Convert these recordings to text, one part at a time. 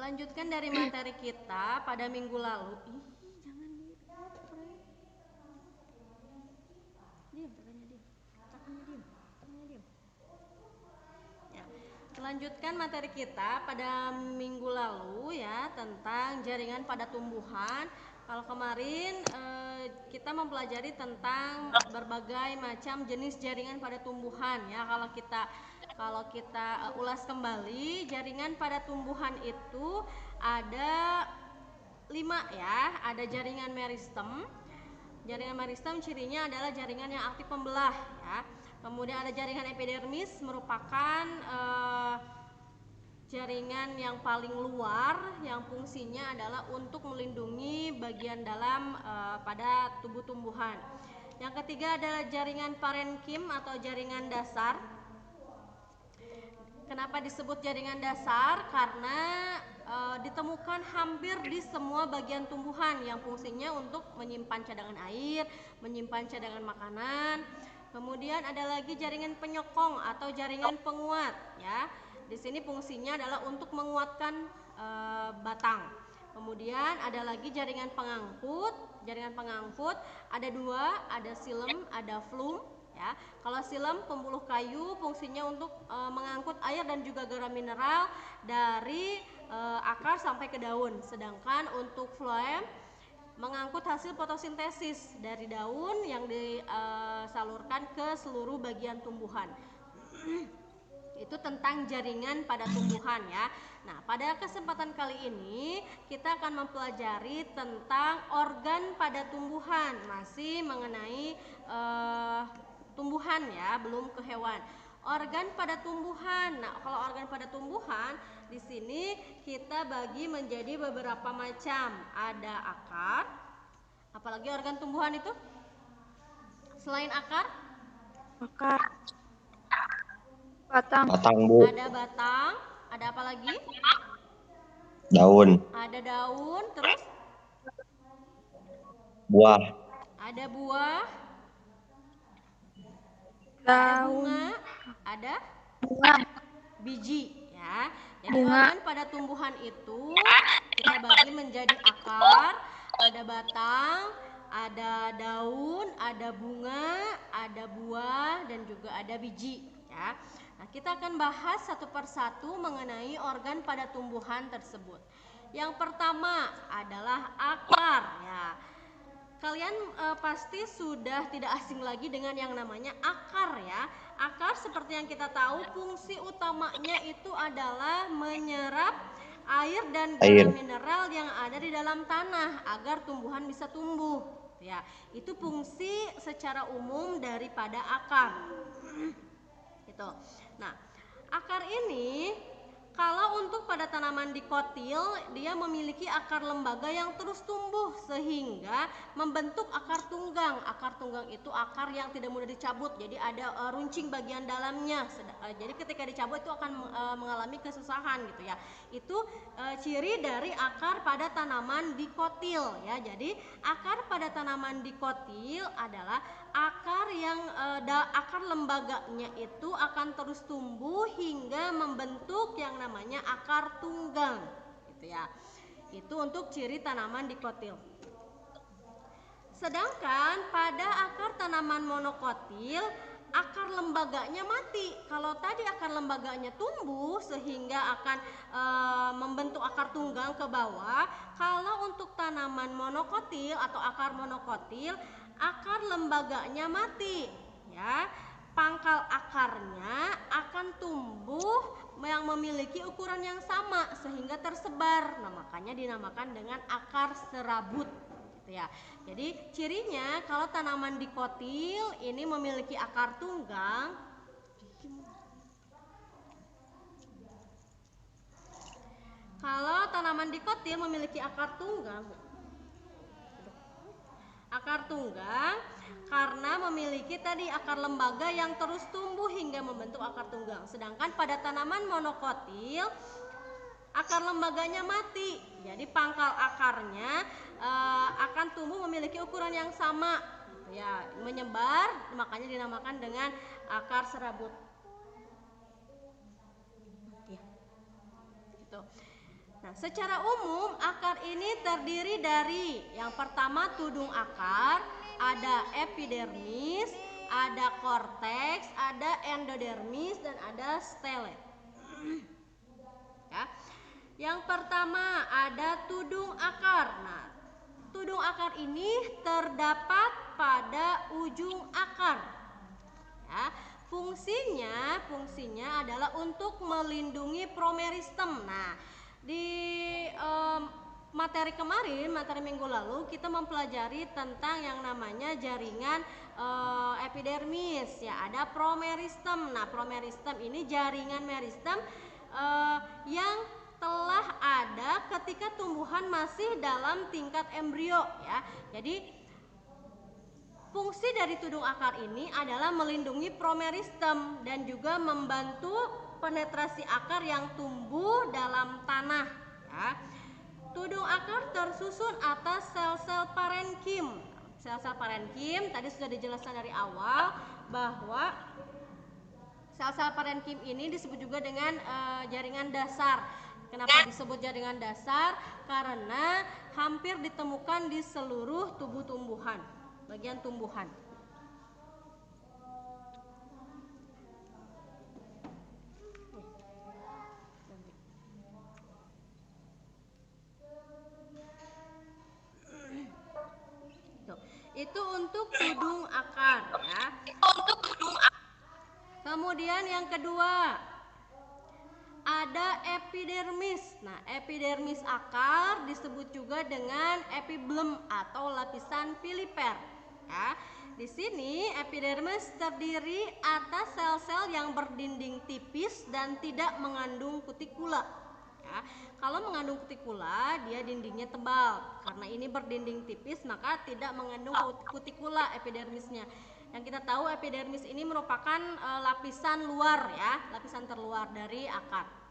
Melanjutkan dari materi kita pada minggu lalu. Melanjutkan materi kita pada minggu lalu ya tentang jaringan pada tumbuhan. Kalau kemarin kita mempelajari tentang berbagai macam jenis jaringan pada tumbuhan ya. Kalau kita ulas kembali, jaringan pada tumbuhan itu ada 5 ya. Ada jaringan meristem. Jaringan meristem cirinya adalah jaringan yang aktif membelah ya. Kemudian ada jaringan epidermis, merupakan jaringan yang paling luar yang fungsinya adalah untuk melindungi bagian dalam pada tubuh tumbuhan. Yang ketiga adalah jaringan parenkim atau jaringan dasar. Kenapa disebut jaringan dasar? Karena ditemukan hampir di semua bagian tumbuhan yang fungsinya untuk menyimpan cadangan air, menyimpan cadangan makanan. Kemudian ada lagi jaringan penyokong atau jaringan penguat ya. Di sini fungsinya adalah untuk menguatkan batang. Kemudian ada lagi jaringan pengangkut. Jaringan pengangkut ada 2, ada xilem, ada flum. Ya, kalau xilem pembuluh kayu fungsinya untuk mengangkut air dan juga garam mineral dari akar sampai ke daun. Sedangkan untuk phloem mengangkut hasil fotosintesis dari daun yang disalurkan ke seluruh bagian tumbuhan. Itu tentang jaringan pada tumbuhan ya. Nah, pada kesempatan kali ini kita akan mempelajari tentang organ pada tumbuhan, masih mengenai tumbuhan ya, belum ke hewan. Organ pada tumbuhan. Nah, kalau organ pada tumbuhan di sini kita bagi menjadi beberapa macam. Ada akar. Apalagi organ tumbuhan itu? Selain akar? Akar. Batang. Batang, Bu. Ada batang. Ada apa lagi? Daun. Ada daun, terus? Buah. Ada buah. Ada bunga, ada biji ya. Jadi organ pada tumbuhan itu kita bagi menjadi akar, ada batang, ada daun, ada bunga, ada buah, dan juga ada biji ya. Nah, kita akan bahas satu persatu mengenai organ pada tumbuhan tersebut. Yang pertama adalah akar ya. Kalian pasti sudah tidak asing lagi dengan yang namanya akar ya. Akar seperti yang kita tahu fungsi utamanya itu adalah menyerap air dan garam mineral yang ada di dalam tanah agar tumbuhan bisa tumbuh ya. Itu fungsi secara umum daripada akar. Gitu. Nah, akar ini kalau untuk pada tanaman dikotil, dia memiliki akar lembaga yang terus tumbuh sehingga membentuk akar tunggang. Akar tunggang itu akar yang tidak mudah dicabut, jadi ada runcing bagian dalamnya. Jadi ketika dicabut itu akan mengalami kesusahan gitu ya. Itu ciri dari akar pada tanaman dikotil ya. Jadi akar pada tanaman dikotil adalah akar yang akar lembaganya itu akan terus tumbuh hingga membentuk yang namanya akar tunggang gitu ya. Itu untuk ciri tanaman dikotil. Sedangkan pada akar tanaman monokotil akar lembaganya mati. Kalau tadi akar lembaganya tumbuh sehingga akan membentuk akar tunggang ke bawah, kalau untuk tanaman monokotil atau akar monokotil akar lembaganya mati ya. Pangkal akarnya akan tumbuh yang memiliki ukuran yang sama sehingga tersebar. Nah, makanya dinamakan dengan akar serabut gitu ya. Jadi cirinya kalau tanaman dikotil ini memiliki akar tunggang. Kalau tanaman dikotil memiliki akar tunggang. Akar tunggang karena memiliki tadi akar lembaga yang terus tumbuh hingga membentuk akar tunggang. Sedangkan pada tanaman monokotil akar lembaganya mati. Jadi pangkal akarnya akan tumbuh memiliki ukuran yang sama ya, menyebar, makanya dinamakan dengan akar serabut. Ya. Gitu. Nah, secara umum akar ini terdiri dari yang pertama tudung akar, ada epidermis, ada korteks, ada endodermis, dan ada stelet. Ya. Yang pertama ada tudung akar. Nah, tudung akar ini terdapat pada ujung akar. Ya. Fungsinya adalah untuk melindungi promeristem. Nah, di materi kemarin, materi minggu lalu kita mempelajari tentang yang namanya jaringan epidermis. Ya, ada promeristem. Nah, promeristem ini jaringan meristem yang telah ada ketika tumbuhan masih dalam tingkat embrio, ya. Jadi fungsi dari tudung akar ini adalah melindungi promeristem dan juga membantu penetrasi akar yang tumbuh dalam tanah, ya. Tudung akar tersusun atas sel-sel parenkim. Sel-sel parenkim tadi sudah dijelaskan dari awal bahwa sel-sel parenkim ini disebut juga dengan jaringan dasar. Kenapa disebut jaringan dasar? Karena hampir ditemukan di seluruh tubuh tumbuhan, bagian tumbuhan. Itu untuk tudung akar, ya. Kemudian yang kedua ada epidermis. Nah, epidermis akar disebut juga dengan epiblem atau lapisan piliper. Ya, di sini epidermis terdiri atas sel-sel yang berdinding tipis dan tidak mengandung kutikula. Ya, kalau mengandung kutikula, dia dindingnya tebal. Karena ini berdinding tipis, maka tidak mengandung kutikula epidermisnya. Yang kita tahu epidermis ini merupakan lapisan luar, ya, lapisan terluar dari akar.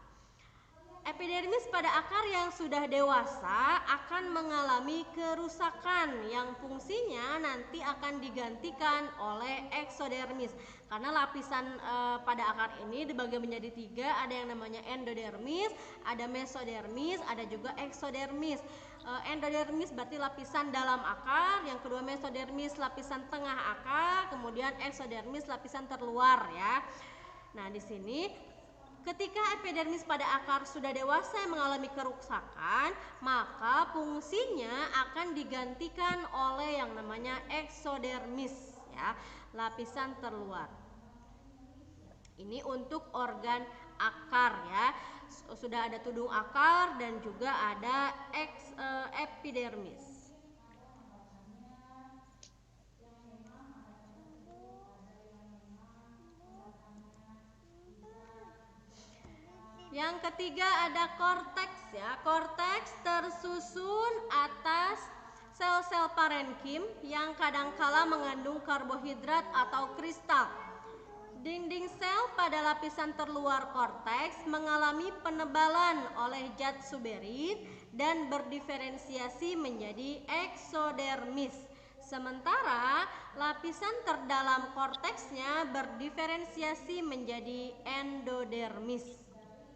Epidermis pada akar yang sudah dewasa akan mengalami kerusakan yang fungsinya nanti akan digantikan oleh eksodermis. Karena lapisan pada akar ini dibagi menjadi 3, ada yang namanya endodermis, ada mesodermis, ada juga eksodermis. Endodermis berarti lapisan dalam akar, yang kedua mesodermis lapisan tengah akar, kemudian eksodermis lapisan terluar, ya. Nah, di sini ketika epidermis pada akar sudah dewasa yang mengalami kerusakan, maka fungsinya akan digantikan oleh yang namanya eksodermis, ya, lapisan terluar. Ini untuk organ akar, ya. Sudah ada tudung akar dan juga ada epidermis. Yang ketiga ada korteks, ya. Korteks tersusun atas sel-sel parenkim yang kadangkala mengandung karbohidrat atau kristal. Dinding sel pada lapisan terluar korteks mengalami penebalan oleh zat suberit dan berdiferensiasi menjadi eksodermis. Sementara lapisan terdalam korteksnya berdiferensiasi menjadi endodermis.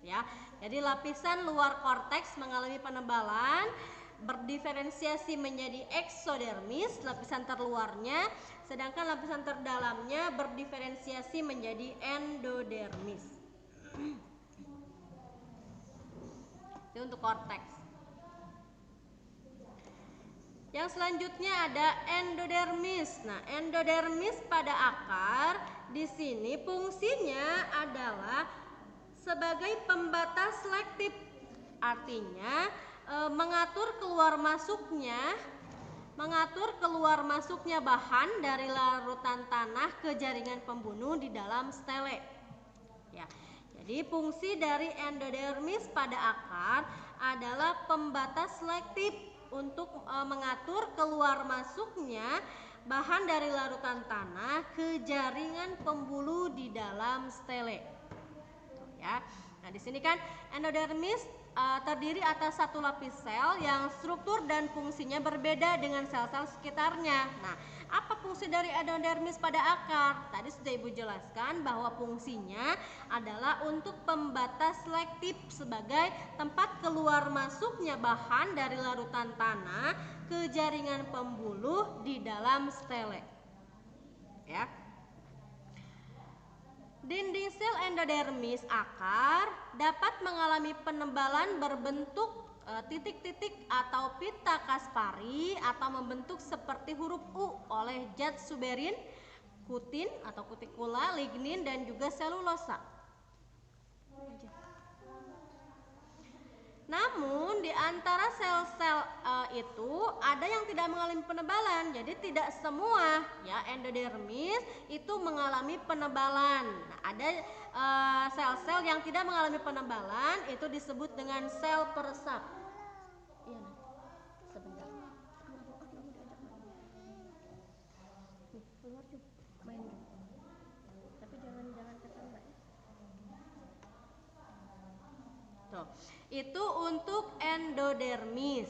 Ya, jadi lapisan luar korteks mengalami penebalan, berdiferensiasi menjadi eksodermis, lapisan terluarnya, sedangkan lapisan terdalamnya berdiferensiasi menjadi endodermis. Itu untuk korteks. Yang selanjutnya ada endodermis. Nah, endodermis pada akar di sini fungsinya adalah sebagai pembatas selektif, artinya mengatur keluar masuknya bahan dari larutan tanah ke jaringan pembunuh di dalam stele. Ya, jadi fungsi dari endodermis pada akar adalah pembatas selektif untuk mengatur keluar masuknya bahan dari larutan tanah ke jaringan pembuluh di dalam stele. Ya. Nah, di sini kan endodermis terdiri atas satu lapis sel yang struktur dan fungsinya berbeda dengan sel-sel sekitarnya. Nah, apa fungsi dari endodermis pada akar? Tadi sudah Ibu jelaskan bahwa fungsinya adalah untuk pembatas selektif sebagai tempat keluar masuknya bahan dari larutan tanah ke jaringan pembuluh di dalam stele. Ya. Dinding sel endodermis akar dapat mengalami penebalan berbentuk titik-titik atau pita Kaspari atau membentuk seperti huruf U oleh zat suberin, kutin atau kutikula, lignin dan juga selulosa. Namun di antara sel-sel itu ada yang tidak mengalami penebalan. Jadi tidak semua ya endodermis itu mengalami penebalan. Nah, ada sel-sel yang tidak mengalami penebalan itu disebut dengan sel peresap. Iya, sebentar. Keluar tuh, main dulu. Tapi jangan kesana ya. Tuh, itu untuk endodermis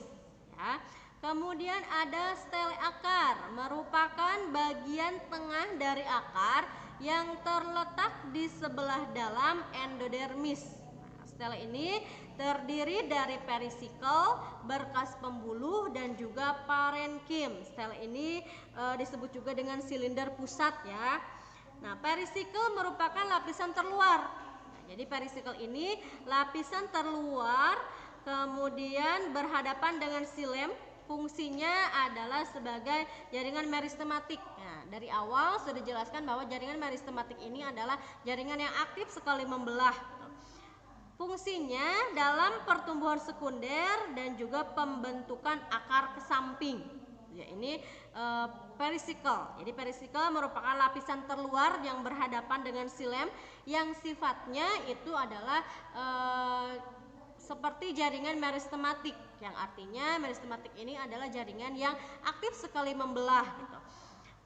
ya. Kemudian ada stele akar, merupakan bagian tengah dari akar yang terletak di sebelah dalam endodermis. Nah, stele ini terdiri dari perisikel, berkas pembuluh dan juga parenkim. Stele ini disebut juga dengan silinder pusat ya. Nah, perisikel merupakan lapisan terluar. Jadi perisikel ini lapisan terluar kemudian berhadapan dengan silem, fungsinya adalah sebagai jaringan meristematik. Nah, dari awal sudah dijelaskan bahwa jaringan meristematik ini adalah jaringan yang aktif sekali membelah. Fungsinya dalam pertumbuhan sekunder dan juga pembentukan akar ke samping. Ya, ini perisikel. Jadi perisikel merupakan lapisan terluar yang berhadapan dengan silem yang sifatnya itu adalah seperti jaringan meristematik, yang artinya meristematik ini adalah jaringan yang aktif sekali membelah gitu.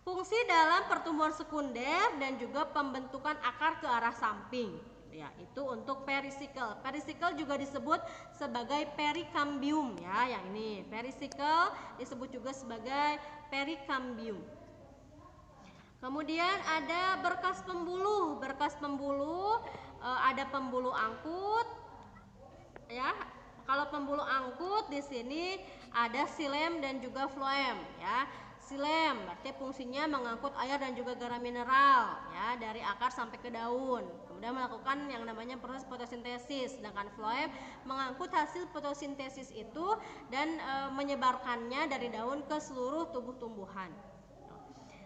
Fungsi dalam pertumbuhan sekunder dan juga pembentukan akar ke arah samping. Ya, itu untuk perisikel. Perisikel juga disebut sebagai perikambium ya, yang ini. Perisikel disebut juga sebagai perikambium. Kemudian ada berkas pembuluh. Berkas pembuluh ada pembuluh angkut ya. Kalau pembuluh angkut di sini ada silem dan juga floem ya. Silem berarti fungsinya mengangkut air dan juga garam mineral ya dari akar sampai ke daun. Kemudian melakukan yang namanya proses fotosintesis. Sedangkan floem mengangkut hasil fotosintesis itu dan menyebarkannya dari daun ke seluruh tubuh tumbuhan.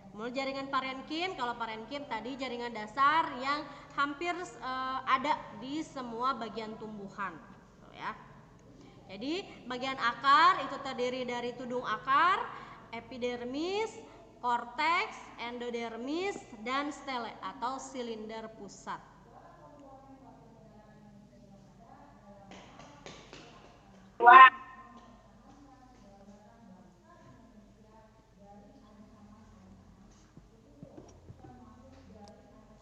Kemudian jaringan parenkim, kalau parenkim tadi jaringan dasar yang hampir ada di semua bagian tumbuhan, ya. Jadi bagian akar itu terdiri dari tudung akar, epidermis, korteks, endodermis, dan stele atau silinder pusat.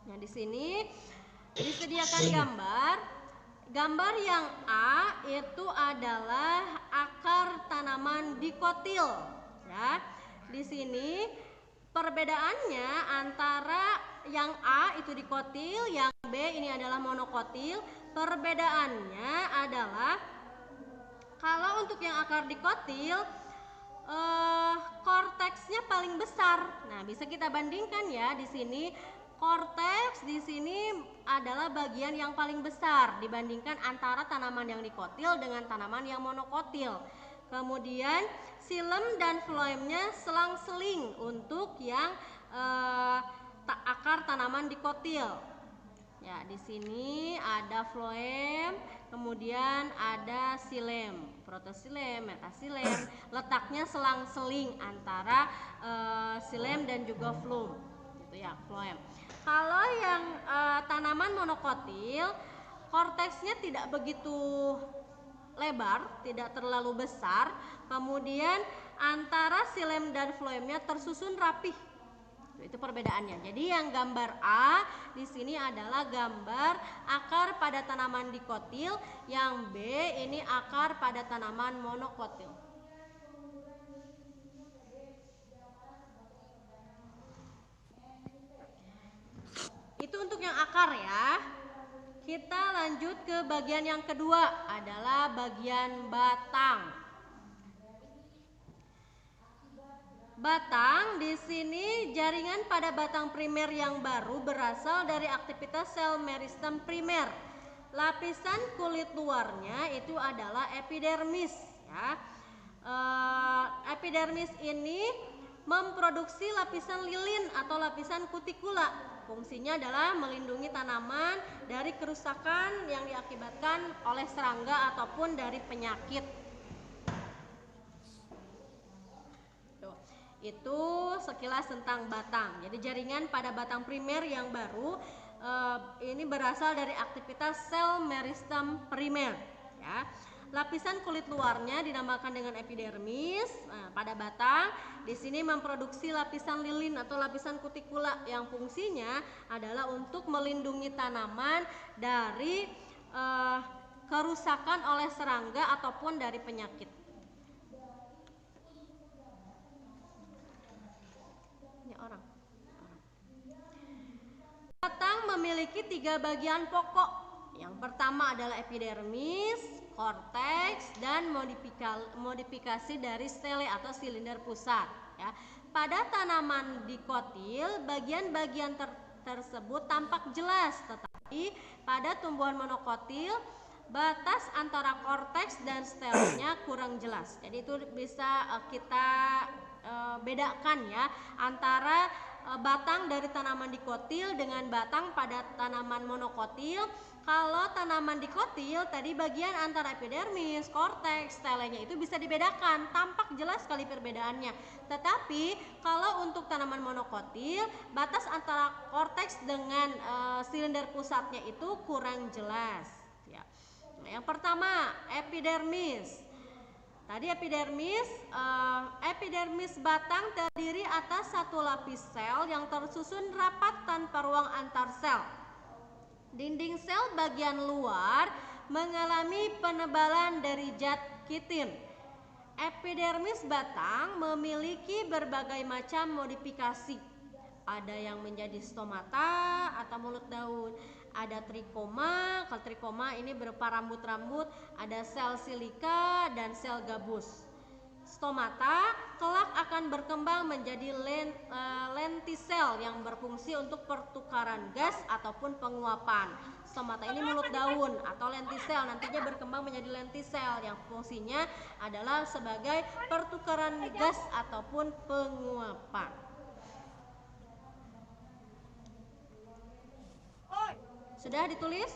Nah, di sini disediakan gambar. Gambar yang A itu adalah akar tanaman dikotil. Ya, di sini perbedaannya antara yang A itu dikotil, yang B ini adalah monokotil. Perbedaannya adalah kalau untuk yang akar dikotil korteksnya paling besar. Nah, bisa kita bandingkan ya di sini. Korteks di sini adalah bagian yang paling besar dibandingkan antara tanaman yang dikotil dengan tanaman yang monokotil. Kemudian silem dan floemnya selang-seling untuk yang akar tanaman dikotil. Ya, di sini ada floem, kemudian ada silem, protosilem, metasilem. Letaknya selang-seling antara silem dan juga floem, gitu ya, floem. Kalau yang tanaman monokotil, korteksnya tidak begitu lebar, tidak terlalu besar. Kemudian antara silem dan floemnya tersusun rapih. Itu perbedaannya. Jadi yang gambar A di sini adalah gambar akar pada tanaman dikotil, yang B ini akar pada tanaman monokotil. Itu untuk yang akar ya. Kita lanjut ke bagian yang kedua, adalah bagian batang. Batang di sini jaringan pada batang primer yang baru berasal dari aktivitas sel meristem primer. Lapisan kulit luarnya itu adalah epidermis ya. Epidermis ini memproduksi lapisan lilin atau lapisan kutikula. Fungsinya adalah melindungi tanaman dari kerusakan yang diakibatkan oleh serangga ataupun dari penyakit. Itu sekilas tentang batang. Jadi jaringan pada batang primer yang baru ini berasal dari aktivitas sel meristem primer ya. Lapisan kulit luarnya dinamakan dengan epidermis. Nah, pada batang di sini memproduksi lapisan lilin atau lapisan kutikula yang fungsinya adalah untuk melindungi tanaman dari kerusakan oleh serangga ataupun dari penyakit. Batang memiliki 3 bagian pokok. Yang pertama adalah epidermis, korteks, dan modifikasi dari stele atau silinder pusat. Ya. Pada tanaman dikotil, bagian-bagian tersebut tampak jelas, tetapi pada tumbuhan monokotil, batas antara korteks dan stelenya kurang jelas. Jadi itu bisa kita bedakan ya antara batang dari tanaman dikotil dengan batang pada tanaman monokotil. Kalau tanaman dikotil tadi bagian antara epidermis, korteks, stelenya itu bisa dibedakan, tampak jelas sekali perbedaannya. Tetapi kalau untuk tanaman monokotil, batas antara korteks dengan silinder pusatnya itu kurang jelas. Ya. Nah, yang pertama epidermis. Tadi epidermis batang terdiri atas satu lapis sel yang tersusun rapat tanpa ruang antar sel. Dinding sel bagian luar mengalami penebalan dari zat kitin. Epidermis batang memiliki berbagai macam modifikasi. Ada yang menjadi stomata atau mulut daun, ada trikoma. Kalau trikoma ini berupa rambut-rambut, ada sel silika dan sel gabus. Stomata kelak akan berkembang menjadi lentisel yang berfungsi untuk pertukaran gas ataupun penguapan. Stomata ini mulut daun atau lentisel, nantinya berkembang menjadi lentisel yang fungsinya adalah sebagai pertukaran gas ataupun penguapan. Sudah ditulis?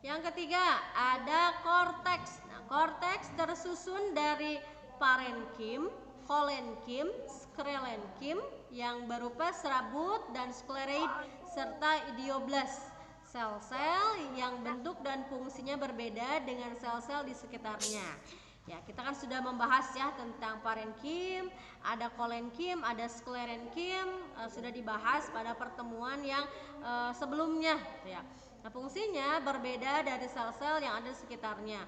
Yang ketiga ada korteks. Nah, korteks tersusun dari parenkim, kolenkim, sklerenkim yang berupa serabut dan skleroid serta idioblast. Sel-sel yang bentuk dan fungsinya berbeda dengan sel-sel di sekitarnya. Ya, kita kan sudah membahas ya tentang parenkim, ada kolenkim, ada sklerenkim, sudah dibahas pada pertemuan yang sebelumnya ya. Nah, fungsinya berbeda dari sel-sel yang ada di sekitarnya.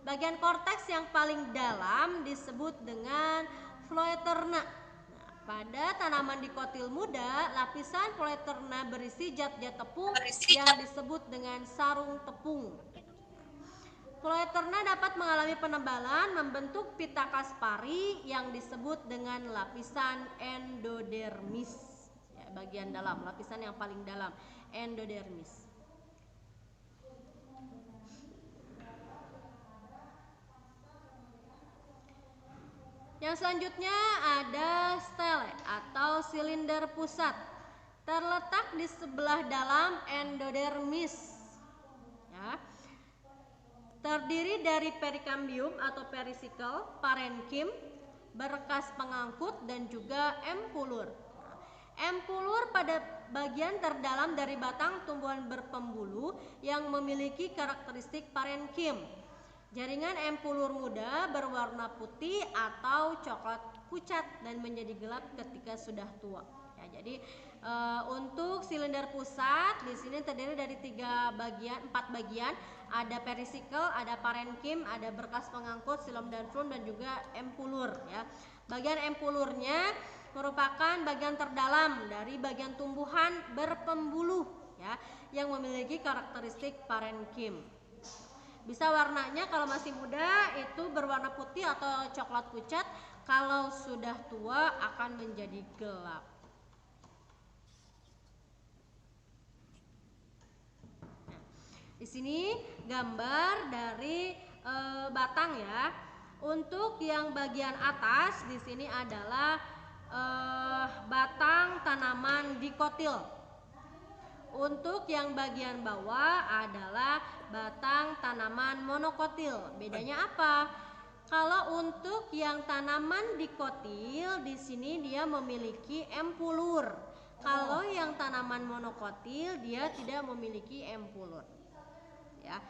Bagian korteks yang paling dalam disebut dengan phloeterna. Nah, pada tanaman dikotil muda, lapisan phloeterna berisi zat-zat tepung yang disebut dengan sarung tepung. Phloeterna dapat mengalami penebalan membentuk pita kaspari yang disebut dengan lapisan endodermis. Ya, bagian dalam, lapisan yang paling dalam, endodermis. Yang selanjutnya ada stele atau silinder pusat, terletak di sebelah dalam endodermis. Ya. Terdiri dari perikambium atau perisikel, parenkim, berkas pengangkut, dan juga empulur. Empulur pada bagian terdalam dari batang tumbuhan berpembuluh yang memiliki karakteristik parenkim. Jaringan empulur muda berwarna putih atau coklat pucat dan menjadi gelap ketika sudah tua. Ya, jadi untuk silinder pusat di sini terdiri dari 4 bagian. Ada perisikel, ada parenkim, ada berkas pengangkut, silom dan frum, dan juga empulur. Ya, bagian empulurnya merupakan bagian terdalam dari bagian tumbuhan berpembuluh, ya, yang memiliki karakteristik parenkim. Bisa warnanya kalau masih muda itu berwarna putih atau coklat pucat, kalau sudah tua akan menjadi gelap. Nah, di sini gambar dari batang ya. Untuk yang bagian atas di sini adalah batang tanaman dikotil. Untuk yang bagian bawah adalah batang tanaman monokotil. Bedanya apa? Kalau untuk yang tanaman dikotil di sini dia memiliki empulur. Kalau yang tanaman monokotil dia tidak memiliki empulur. Ya.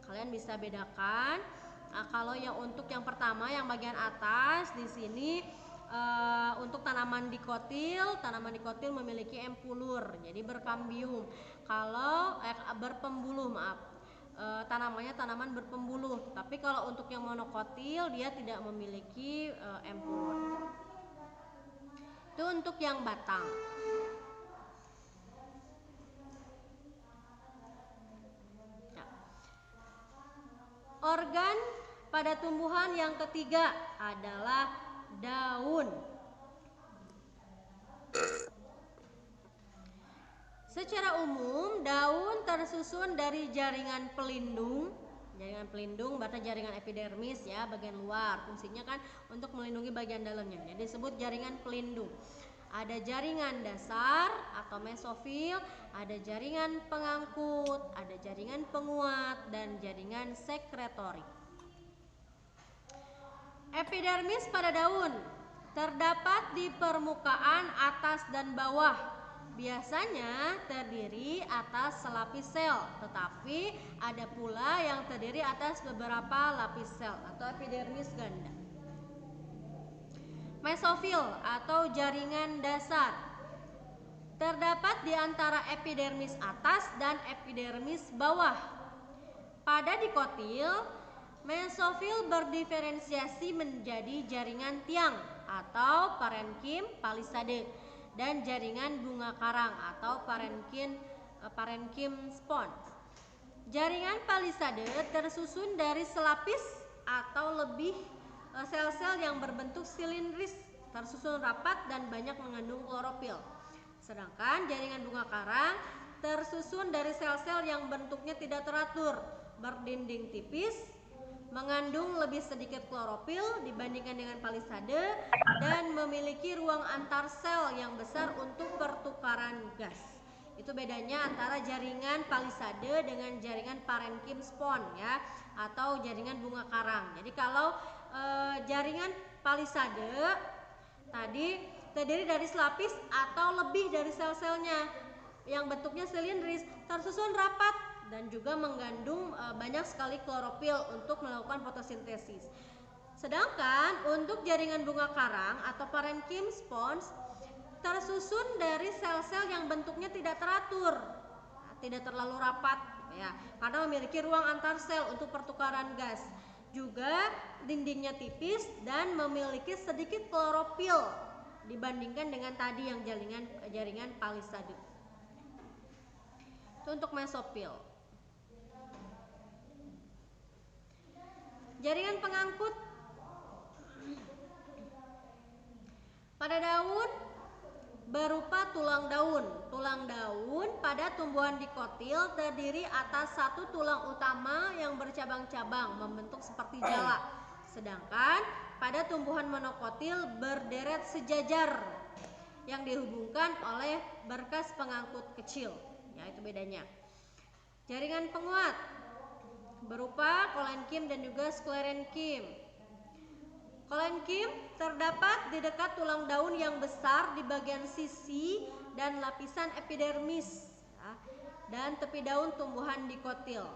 Kalian bisa bedakan. Nah, kalau yang untuk yang pertama yang bagian atas di sini untuk tanaman dikotil memiliki empulur, jadi berkambium. Kalau berpembuluh, maaf, tanamannya tanaman berpembuluh. Tapi kalau untuk yang monokotil dia tidak memiliki empulur. Itu untuk yang batang. Nah, organ pada tumbuhan yang ketiga adalah daun. Secara umum, daun tersusun dari jaringan pelindung. Jaringan pelindung berarti jaringan epidermis ya, bagian luar. Fungsinya kan untuk melindungi bagian dalamnya. Jadi disebut jaringan pelindung. Ada jaringan dasar atau mesofil, ada jaringan pengangkut, ada jaringan penguat, dan jaringan sekretorik. Epidermis pada daun terdapat di permukaan atas dan bawah. Biasanya terdiri atas selapis sel, tetapi ada pula yang terdiri atas beberapa lapis sel atau epidermis ganda. Mesofil atau jaringan dasar terdapat di antara epidermis atas dan epidermis bawah. Pada dikotil, mesofil berdiferensiasi menjadi jaringan tiang atau parenkim palisade dan jaringan bunga karang atau parenkim spons. Jaringan palisade tersusun dari selapis atau lebih sel-sel yang berbentuk silindris, tersusun rapat dan banyak mengandung klorofil. Sedangkan jaringan bunga karang tersusun dari sel-sel yang bentuknya tidak teratur, berdinding tipis, mengandung lebih sedikit klorofil dibandingkan dengan palisade, dan memiliki ruang antar sel yang besar untuk pertukaran gas. Itu bedanya antara jaringan palisade dengan jaringan parenkim spon ya, atau jaringan bunga karang. Jadi kalau jaringan palisade tadi terdiri dari selapis atau lebih dari sel-selnya yang bentuknya silindris, tersusun rapat dan juga mengandung banyak sekali klorofil untuk melakukan fotosintesis. Sedangkan untuk jaringan bunga karang atau parenkim spons tersusun dari sel-sel yang bentuknya tidak teratur, tidak terlalu rapat ya, karena memiliki ruang antar sel untuk pertukaran gas. Juga dindingnya tipis dan memiliki sedikit klorofil dibandingkan dengan tadi yang jaringan palisade. Itu untuk mesofil. Jaringan pengangkut pada daun berupa tulang daun. Tulang daun pada tumbuhan dikotil terdiri atas satu tulang utama yang bercabang-cabang membentuk seperti jala. Sedangkan pada tumbuhan monokotil berderet sejajar yang dihubungkan oleh berkas pengangkut kecil. Ya, itu bedanya. Jaringan penguat berupa kolenkim dan juga sklerenkim. Kolenkim terdapat di dekat tulang daun yang besar di bagian sisi dan lapisan epidermis ya, dan tepi daun tumbuhan dikotil.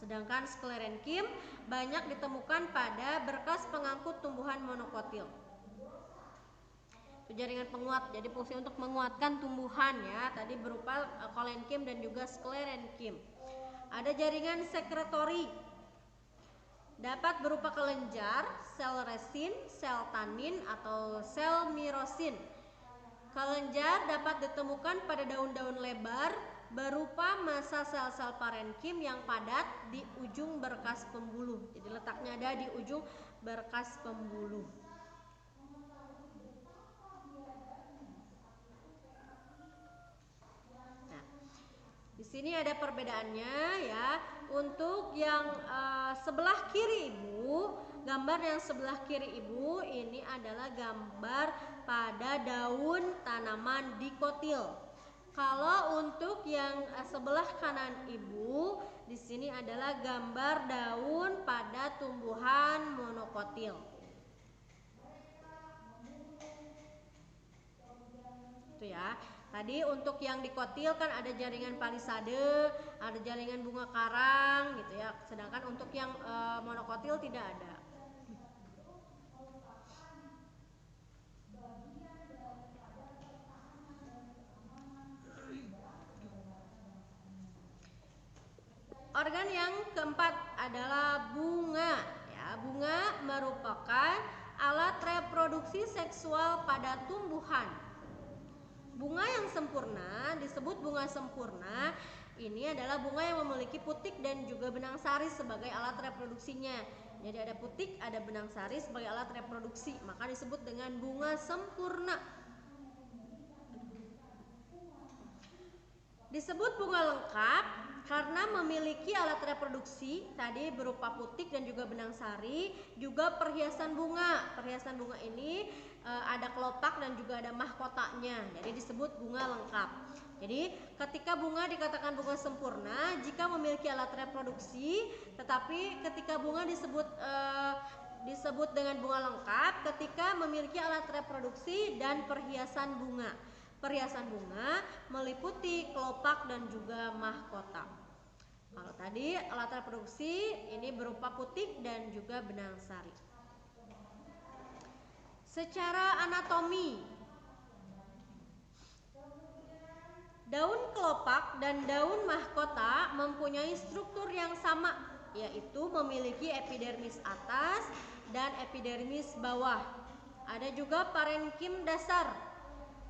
Sedangkan sklerenkim banyak ditemukan pada berkas pengangkut tumbuhan monokotil. Itu jaringan penguat, jadi fungsi untuk menguatkan tumbuhan ya, tadi berupa kolenkim dan juga sklerenkim. Ada jaringan sekretori, dapat berupa kelenjar, sel resin, sel tanin, atau sel mirosin. Kelenjar dapat ditemukan pada daun-daun lebar berupa massa sel-sel parenkim yang padat di ujung berkas pembuluh. Jadi letaknya ada di ujung berkas pembuluh. Nah, di sini ada perbedaannya ya. Untuk yang sebelah kiri Ibu, gambar yang sebelah kiri Ibu ini adalah gambar pada daun tanaman dikotil. Kalau untuk yang sebelah kanan Ibu, di sini adalah gambar daun pada tumbuhan monokotil. Itu ya. Tadi untuk yang dikotil kan ada jaringan palisade, ada jaringan bunga karang gitu ya. Sedangkan untuk yang monokotil tidak ada. Organ yang keempat adalah bunga. Ya, bunga merupakan alat reproduksi seksual pada tumbuhan. Bunga yang sempurna disebut bunga sempurna. Ini adalah bunga yang memiliki putik dan juga benang sari sebagai alat reproduksinya. Jadi ada putik, ada benang sari sebagai alat reproduksi, maka disebut dengan bunga sempurna. Disebut bunga lengkap karena memiliki alat reproduksi tadi berupa putik dan juga benang sari, juga perhiasan bunga. Perhiasan bunga ini ada kelopak dan juga ada mahkotanya. Jadi disebut bunga lengkap. Jadi ketika bunga dikatakan bunga sempurna jika memiliki alat reproduksi, tetapi ketika bunga disebut dengan bunga lengkap ketika memiliki alat reproduksi dan perhiasan bunga. Perhiasan bunga meliputi kelopak dan juga mahkota. Kalau tadi alat reproduksi ini berupa putik dan juga benang sari. Secara anatomi, daun kelopak dan daun mahkota mempunyai struktur yang sama, yaitu memiliki epidermis atas dan epidermis bawah. Ada juga parenkim dasar,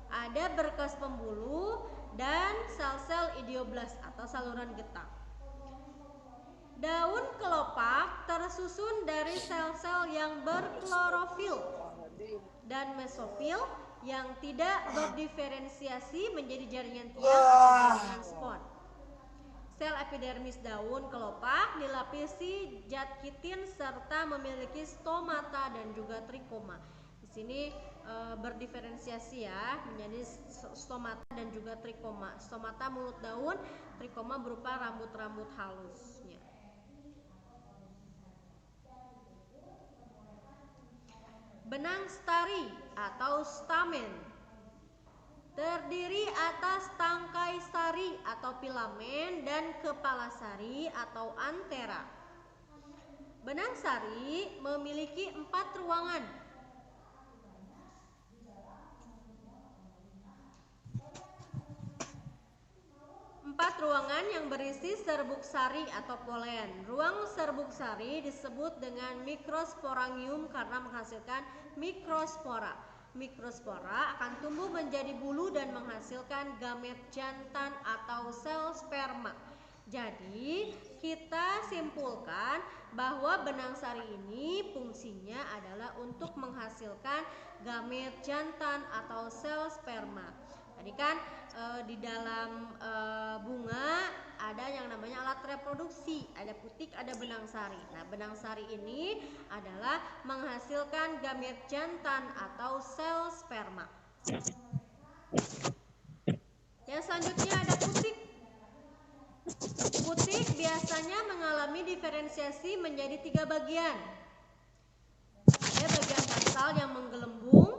ada berkas pembuluh dan sel-sel idioblast atau saluran getah. Daun kelopak tersusun dari sel-sel yang berklorofil dan mesofil yang tidak berdiferensiasi menjadi jaringan tiang atau jaringan spon. Sel epidermis daun kelopak dilapisi zat kitin serta memiliki stomata dan juga trikoma. Di sini berdiferensiasi ya menjadi stomata dan juga trikoma. Stomata mulut daun, trikoma berupa rambut-rambut halusnya. Benang stari atau stamen terdiri atas tangkai sari atau filamen dan kepala sari atau antera. Benang sari memiliki 4 ruangan. Ruangan yang berisi serbuk sari atau polen. Ruang serbuk sari disebut dengan mikrosporangium karena menghasilkan mikrospora. Mikrospora akan tumbuh menjadi bulu dan menghasilkan gamet jantan atau sel sperma. Jadi kita simpulkan bahwa benang sari ini fungsinya adalah untuk menghasilkan gamet jantan atau sel sperma. Tadi kan di dalam bunga ada yang namanya alat reproduksi, ada putik, ada benang sari. Nah, benang sari ini adalah menghasilkan gamet jantan atau sel sperma. Yang selanjutnya ada putik. Putik biasanya mengalami diferensiasi diferensiasi menjadi 3 bagian. Ada bagian basal yang menggelembung,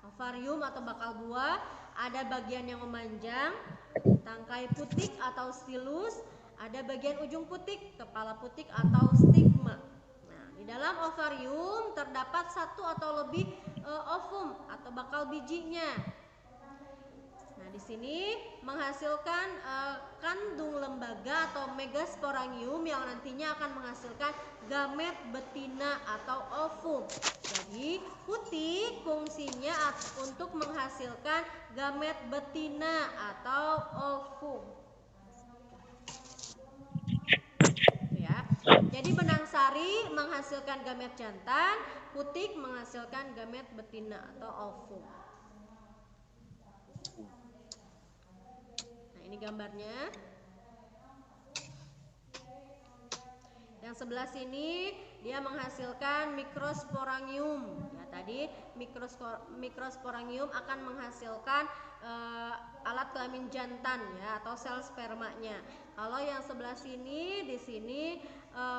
ovarium atau bakal buah, ada bagian yang memanjang, tangkai putik atau stilus, ada bagian ujung putik, kepala putik atau stigma. Nah, di dalam ovarium terdapat satu atau lebih ovum atau bakal bijinya. Nah, di sini menghasilkan kandung lembaga atau megasporangium yang nantinya akan menghasilkan gamet betina atau ovum. Jadi, putik fungsinya untuk menghasilkan gamet betina atau ovum. Ya. Jadi benang sari menghasilkan gamet jantan, putik menghasilkan gamet betina atau ovum. Nah, ini gambarnya. Yang sebelah sini dia menghasilkan mikrosporangium. Ya, tadi mikrosporangium akan menghasilkan alat kelamin jantan ya atau sel spermanya. Kalau yang sebelah sini di sini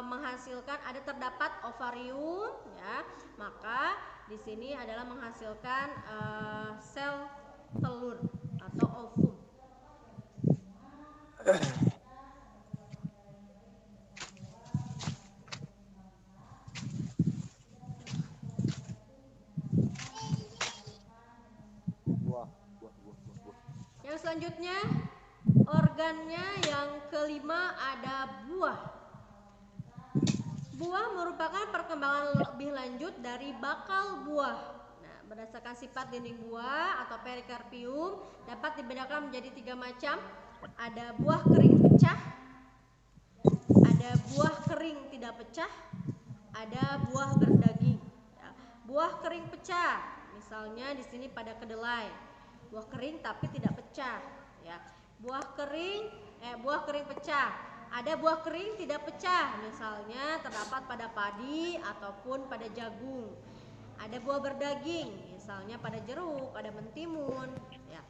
menghasilkan terdapat ovarium ya, maka di sini adalah menghasilkan sel telur atau ovum. Yang selanjutnya organnya yang kelima ada buah. Buah merupakan perkembangan lebih lanjut dari bakal buah. Nah, berdasarkan sifat dinding buah atau perikarpium dapat dibedakan menjadi 3 macam. Ada buah kering pecah, ada buah kering tidak pecah, ada buah berdaging. Ya, buah kering pecah, misalnya di sini pada kedelai. Buah kering tapi tidak pecah ya. Buah kering pecah. Ada buah kering tidak pecah, misalnya terdapat pada padi ataupun pada jagung. Ada buah berdaging, misalnya pada jeruk, ada mentimun ya.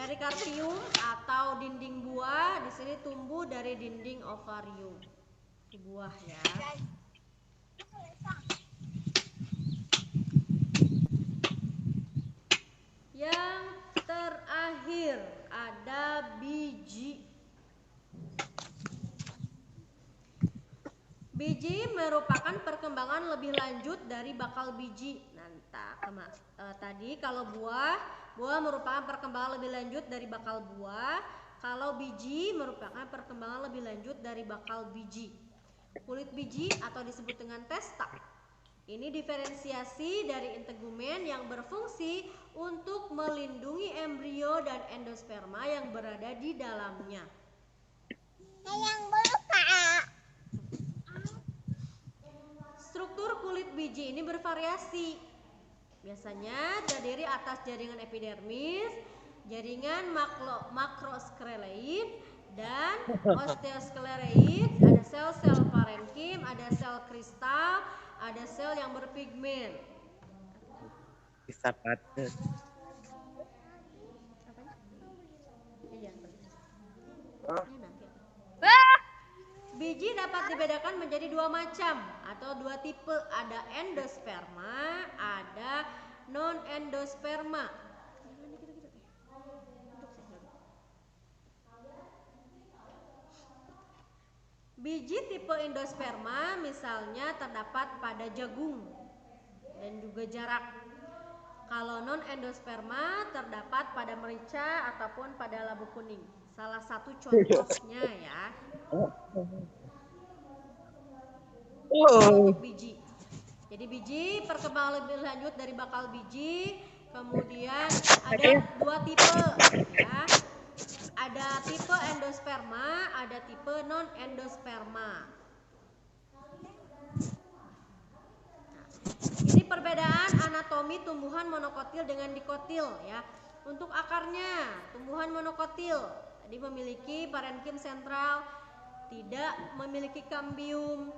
Perikarpium atau dinding buah di sini tumbuh dari dinding ovarium. Buah ya. Yang terakhir ada biji. Biji merupakan perkembangan lebih lanjut dari bakal biji. Tadi kalau buah merupakan perkembangan lebih lanjut dari bakal buah. Kalau biji merupakan perkembangan lebih lanjut dari bakal biji. Kulit biji atau disebut dengan testa. Ini diferensiasi dari integumen yang berfungsi untuk melindungi embrio dan endosperma yang berada di dalamnya. Struktur kulit biji ini bervariasi. Biasanya terdiri atas jaringan epidermis, jaringan makroskleroid dan osteoskleroid, ada sel-sel parenkim, ada sel kristal, ada sel yang berpigmen. Bisa pakai. Biji dapat dibedakan menjadi 2 macam atau 2 tipe, ada endosperma, ada non-endosperma. Biji tipe endosperma misalnya terdapat pada jagung dan juga jarak. Kalau non-endosperma terdapat pada merica ataupun pada labu kuning. Salah satu contohnya ya. Untuk biji. Jadi biji perkembangan lebih lanjut dari bakal biji. Kemudian ada 2 tipe ya. Ada tipe endosperma, ada tipe non-endosperma. Ini perbedaan anatomi tumbuhan monokotil dengan dikotil ya. Untuk akarnya, tumbuhan monokotil tadi memiliki parenkim sentral, tidak memiliki kambium,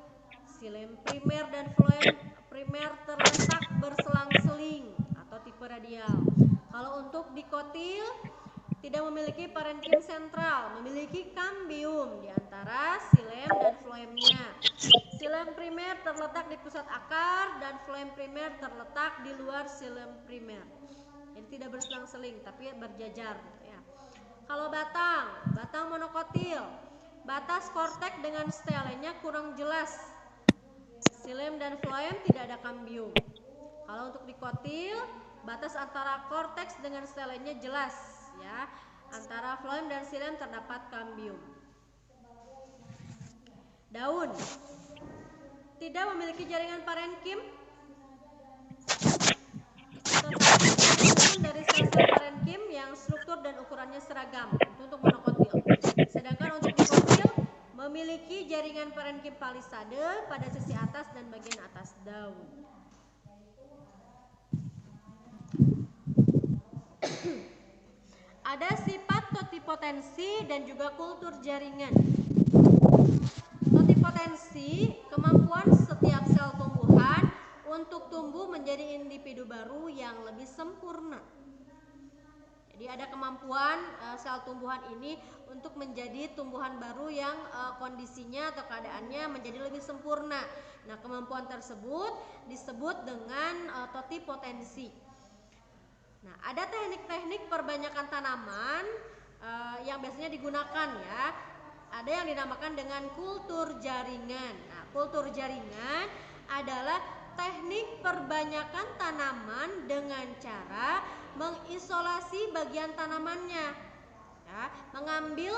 xilem primer dan floem primer terletak berselang-seling atau tipe radial. Kalau untuk dikotil Tidak memiliki parenkim sentral, memiliki kambium di antara xilem dan floemnya. Xilem primer terletak di pusat akar dan floem primer terletak di luar xilem primer. Jadi tidak berselang-seling tapi berjajar ya. Kalau batang monokotil. Batas kortek dengan stelenya kurang jelas. Xilem dan floem tidak ada kambium. Kalau untuk dikotil, batas antara korteks dengan stelenya jelas ya. Antara floem dan xilem terdapat kambium. Daun tidak memiliki jaringan parenkim atau tersusun dari sel-sel parenkim yang struktur dan ukurannya seragam. Itu untuk monokotil. Sedangkan untuk dikotil memiliki jaringan parenkim palisade pada sisi atas dan bagian atas daun. Ada sifat totipotensi dan juga kultur jaringan. Totipotensi, kemampuan setiap sel tumbuhan untuk tumbuh menjadi individu baru yang lebih sempurna. Jadi ada kemampuan sel tumbuhan ini untuk menjadi tumbuhan baru yang kondisinya atau keadaannya menjadi lebih sempurna. Nah, kemampuan tersebut disebut dengan totipotensi. Nah, ada teknik-teknik perbanyakan tanaman yang biasanya digunakan ya. Ada yang dinamakan dengan kultur jaringan. Nah, kultur jaringan adalah teknik perbanyakan tanaman dengan cara mengisolasi bagian tanamannya. Ya, mengambil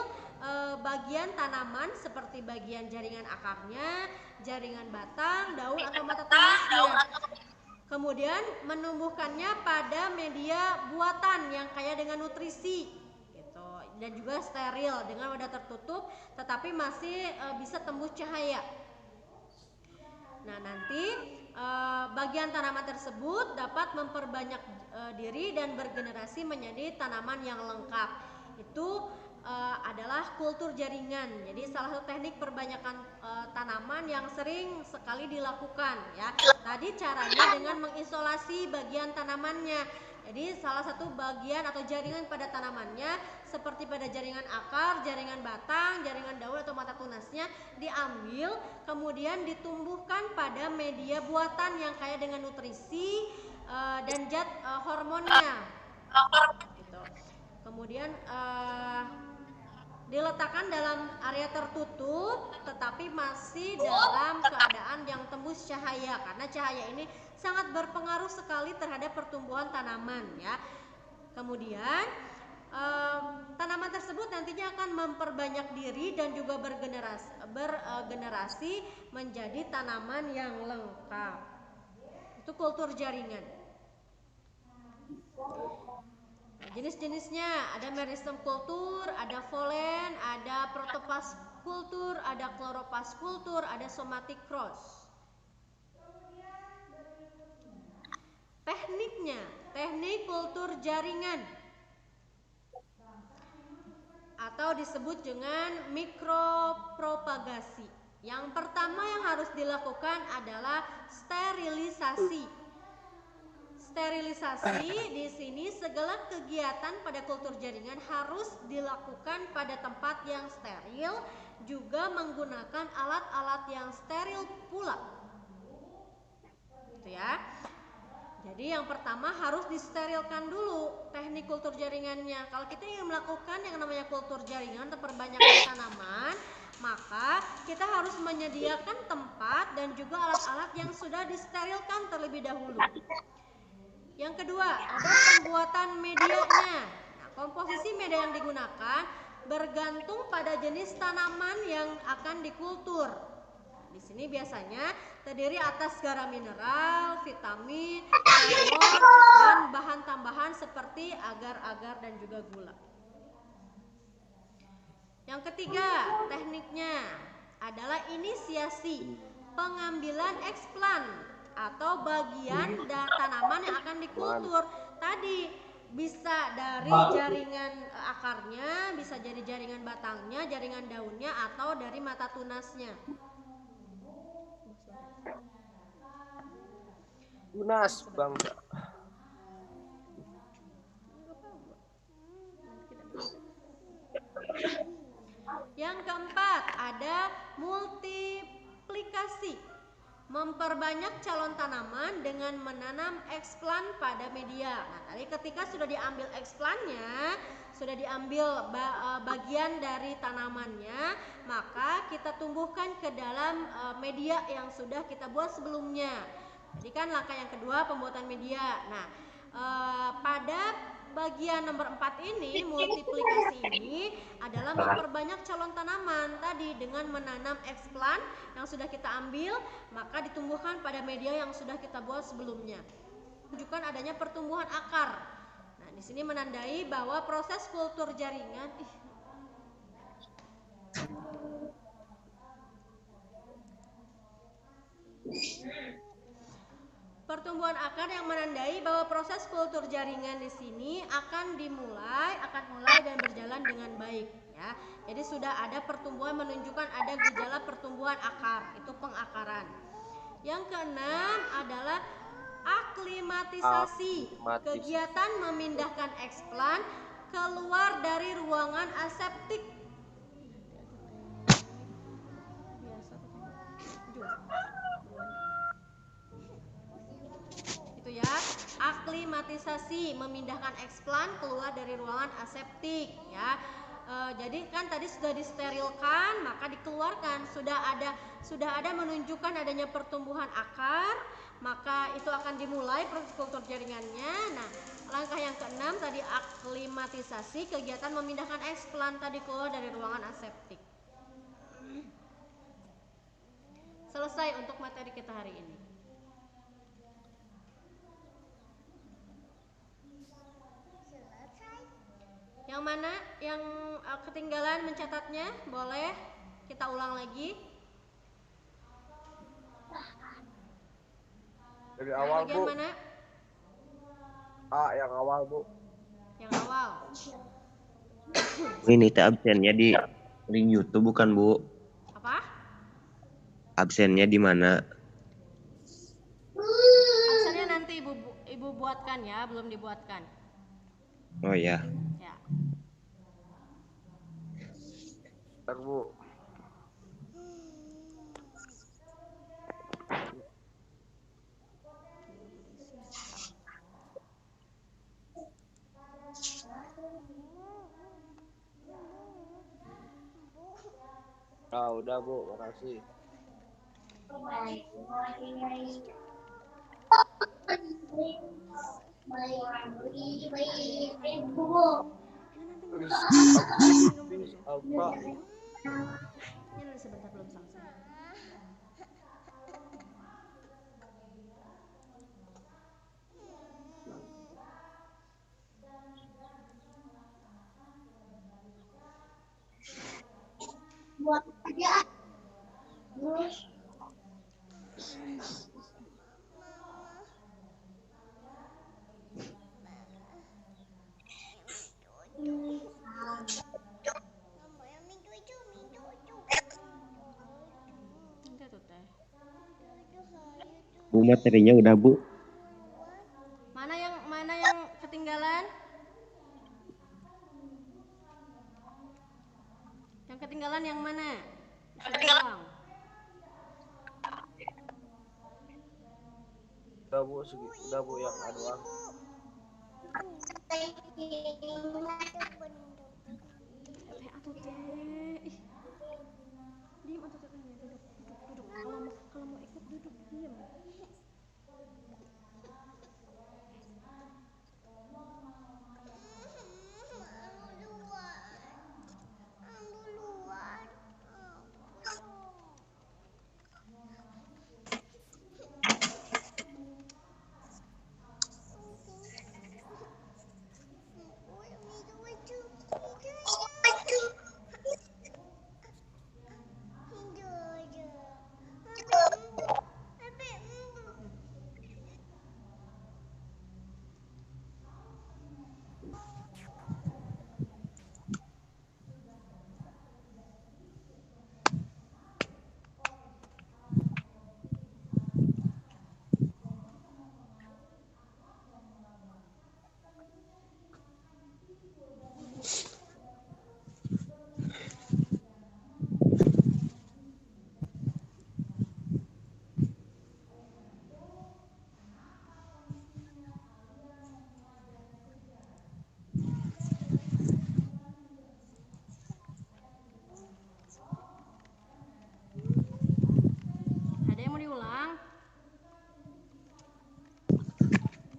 bagian tanaman seperti bagian jaringan akarnya, jaringan batang, daun atau mata tunasnya. Kemudian menumbuhkannya pada media buatan yang kaya dengan nutrisi gitu, dan juga steril dengan wadah tertutup tetapi masih bisa tembus cahaya. Nah, nanti bagian tanaman tersebut dapat memperbanyak diri dan bergenerasi menjadi tanaman yang lengkap. Itu adalah kultur jaringan. Jadi salah satu teknik perbanyakan tanaman yang sering sekali dilakukan ya. Tadi caranya dengan mengisolasi bagian tanamannya. Jadi salah satu bagian atau jaringan pada tanamannya seperti pada jaringan akar, jaringan batang, jaringan daun atau mata tunasnya diambil kemudian ditumbuhkan pada media buatan yang kaya dengan nutrisi dan zat hormonnya. Gitu. Kemudian diletakkan dalam area tertutup tetapi masih dalam keadaan yang tembus cahaya karena cahaya ini sangat berpengaruh sekali terhadap pertumbuhan tanaman ya. Kemudian tanaman tersebut nantinya akan memperbanyak diri dan juga bergenerasi menjadi tanaman yang lengkap. Itu kultur jaringan. Jenis-jenisnya ada meristem kultur, ada volen, ada protopas kultur, ada kloropas kultur, ada somatic cross. Tekniknya, teknik kultur jaringan atau disebut dengan mikropropagasi. Yang pertama yang harus dilakukan adalah sterilisasi. Sterilisasi di sini segala kegiatan pada kultur jaringan harus dilakukan pada tempat yang steril, juga menggunakan alat-alat yang steril pula. Gitu ya. Jadi yang pertama harus disterilkan dulu teknik kultur jaringannya. Kalau kita ingin melakukan yang namanya kultur jaringan atau perbanyakan tanaman, maka kita harus menyediakan tempat dan juga alat-alat yang sudah disterilkan terlebih dahulu. Yang kedua, ada pembuatan medianya. Nah, komposisi media yang digunakan bergantung pada jenis tanaman yang akan dikultur. Nah, di sini biasanya terdiri atas garam mineral, vitamin, hormon, dan bahan tambahan seperti agar-agar dan juga gula. Yang ketiga, tekniknya adalah inisiasi pengambilan eksplant atau bagian tanaman yang akan dikultur. Tadi bisa dari jaringan akarnya, bisa jadi jaringan batangnya, jaringan daunnya, atau dari mata tunasnya. Tunas bangsa. multiplikasi, memperbanyak calon tanaman dengan menanam eksplan pada media. Nah, tadi ketika sudah diambil eksplannya, sudah diambil bagian dari tanamannya, maka kita tumbuhkan ke dalam media yang sudah kita buat sebelumnya. Jadi kan langkah yang kedua pembuatan media. Nah, pada bagian nomor 4 ini, multiplikasi ini adalah memperbanyak calon tanaman tadi dengan menanam eksplan yang sudah kita ambil, maka ditumbuhkan pada media yang sudah kita buat sebelumnya. Menunjukkan adanya pertumbuhan akar. Nah, di sini menandai bahwa proses kultur jaringan pertumbuhan akar yang menandai bahwa proses kultur jaringan di sini akan mulai dan berjalan dengan baik, ya. Jadi sudah ada pertumbuhan, menunjukkan ada gejala pertumbuhan akar, itu pengakaran. Yang keenam adalah aklimatisasi, kegiatan memindahkan eksplan keluar dari ruangan aseptik. Itu ya, aklimatisasi, memindahkan eksplan keluar dari ruangan aseptik, ya. Jadi kan tadi sudah disterilkan, maka dikeluarkan, sudah ada menunjukkan adanya pertumbuhan akar, maka itu akan dimulai proses kultur jaringannya. Nah, langkah yang keenam tadi aklimatisasi, kegiatan memindahkan eksplan tadi keluar dari ruangan aseptik. Selesai untuk materi kita hari ini. Yang mana yang ketinggalan mencatatnya, boleh kita ulang lagi. Dari awal, bagian Bu. Mana? Yang awal, Bu. Yang awal. Ini teh absennya di link YouTube bukan, Bu? Apa? Absennya di mana? Absennya nanti ibu buatkan ya, belum dibuatkan. Oh ya. Ya. Bentar, Bu. Udah, Bu. Makasih. Ini sebentar belum selesai. Buat aja. Bu, materinya udah, Bu. Mana yang ketinggalan? Yang ketinggalan yang mana? Bisa bilang. Udah, Bu, yang doang. Diam atau tetehnya, duduk. Kalau mau ikut duduk, diam.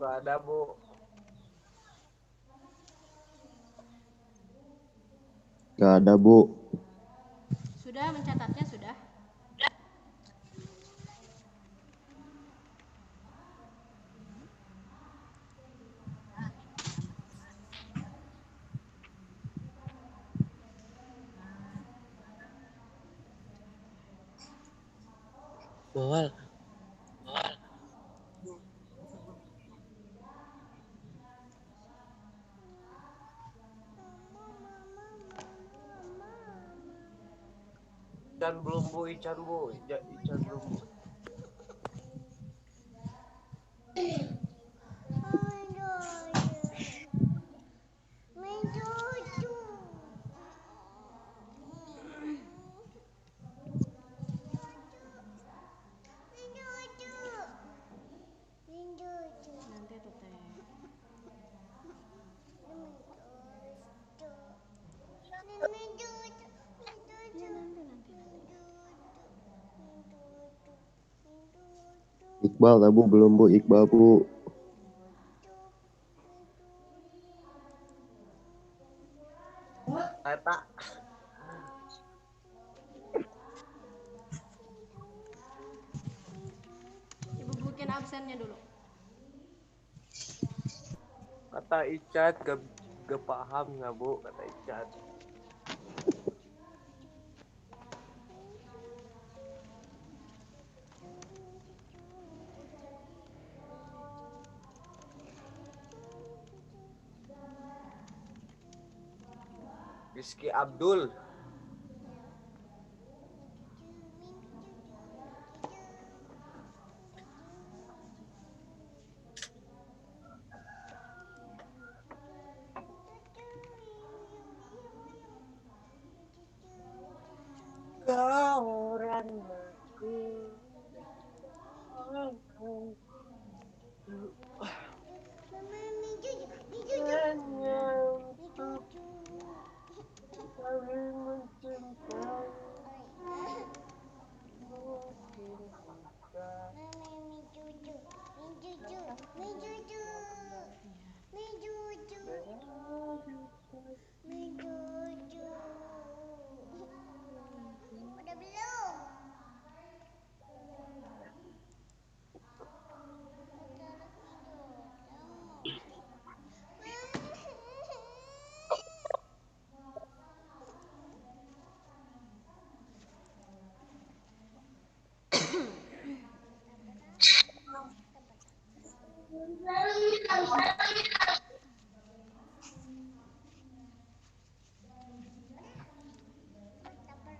Gak ada bu. Gak ada bu. Sudah mencatatnya sudah? Bawal. Ican belum bu, Ican bu, Ican belum bu. Nanti tuh teh. Ya nanti. Iqbal lah bu, belum bu. Iqbal bu. Eta. Ibu bikin absennya dulu. Kata Ican gak paham nggak bu, kata Ican. Rizky Abdul. Kau rangaku. Hanya untuk saling mencintai. Udah belum?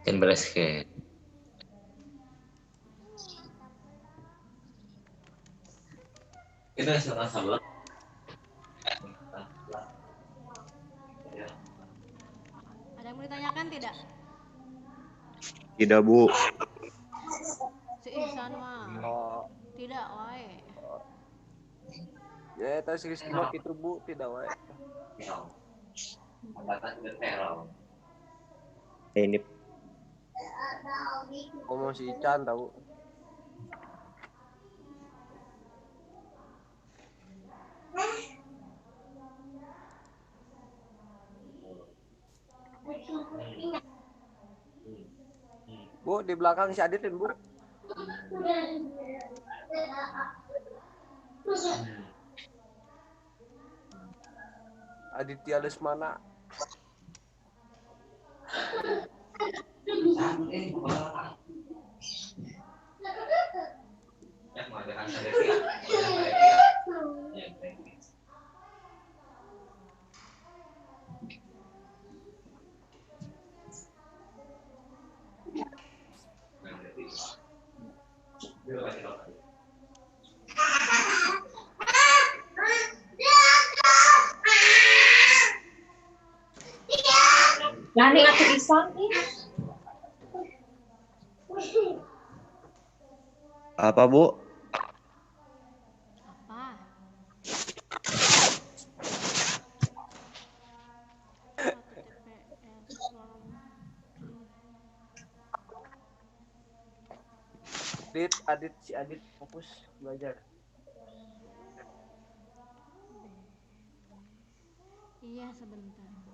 Jangan beres ke. Kita sama-sama. Ada yang mau ditanyakan tidak? Tidak bu. Si Ihsan mah. Oh, Tidak wae. ya eta si Rizky mah kitu bu, tidak wae. Ini Ngomong si Ican tahu. Bu, di belakang si Aditin bu. Aditya Lesmana. Nani atuh Ihsan ih. apa bu? Apa? Si Adit fokus belajar. Iya, sebentar.